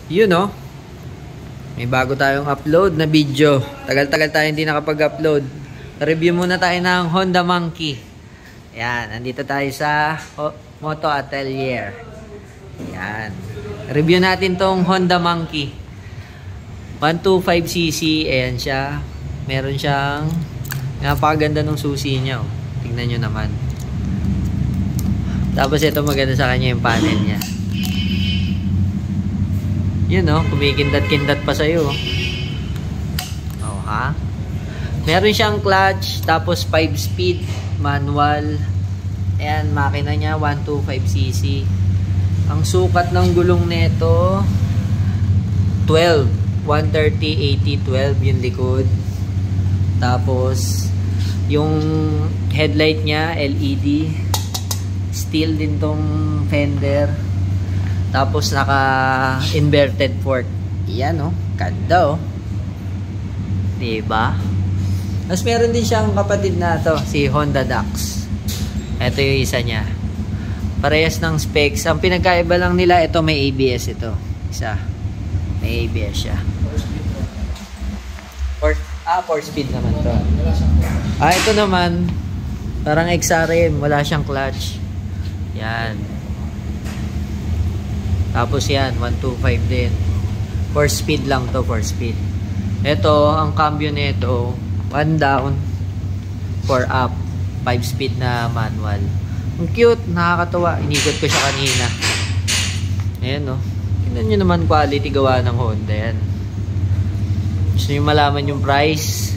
Yun no, may bago tayong upload na video. Tagal-tagal tayo hindi nakapag-upload. Review muna tayo ng Honda Monkey. Yan, nandito tayo sa Moto Atelier. Yan. Review natin tong Honda Monkey. 125cc, ayan siya. Meron siyang napakaganda ng susi niya. Oh. Tingnan nyo naman. Tapos ito maganda sa kanya yung panel niya. Yun no, kumikindat-kindat pa sa'yo. Oh ha. Meron siyang clutch, tapos 5-speed, manual. Ayan, makina niya, 125cc. Ang sukat ng gulong nito, 12. 130/80/12 yung likod. Tapos, yung headlight niya, LED. Steel din tong fender. Tapos naka-inverted fork. Iyan oh, ganda oh. Diba? Tapos meron din siyang kapatid na to, si Honda Dax. Ito yung isa niya. Parehas ng specs. Ang pinagkaiba lang nila, ito may ABS ito. Isa. May ABS siya. 4-speed naman to. Ito naman, parang XRM. Wala siyang clutch. Yan. Tapos yan, 125 din. 4-speed lang to, 4-speed. Ito, ang cambio nito, 1 down, 4 up. 5-speed na manual. Ang cute, nakakatawa. Inikot ko siya kanina. Ayan o. Tingnan nyo naman quality gawa ng Honda yan. Gusto nyo malaman yung price?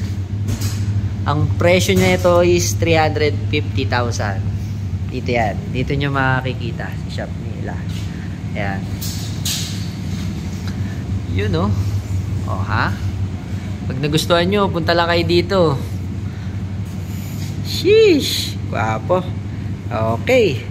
Ang presyo niya ito is 350,000. Dito yan. Dito nyo makikita sa shop nila. Ayan. Yun o. O ha? Pag nagustuhan nyo, punta lang kayo dito. Sheesh! Gwapo. Okay.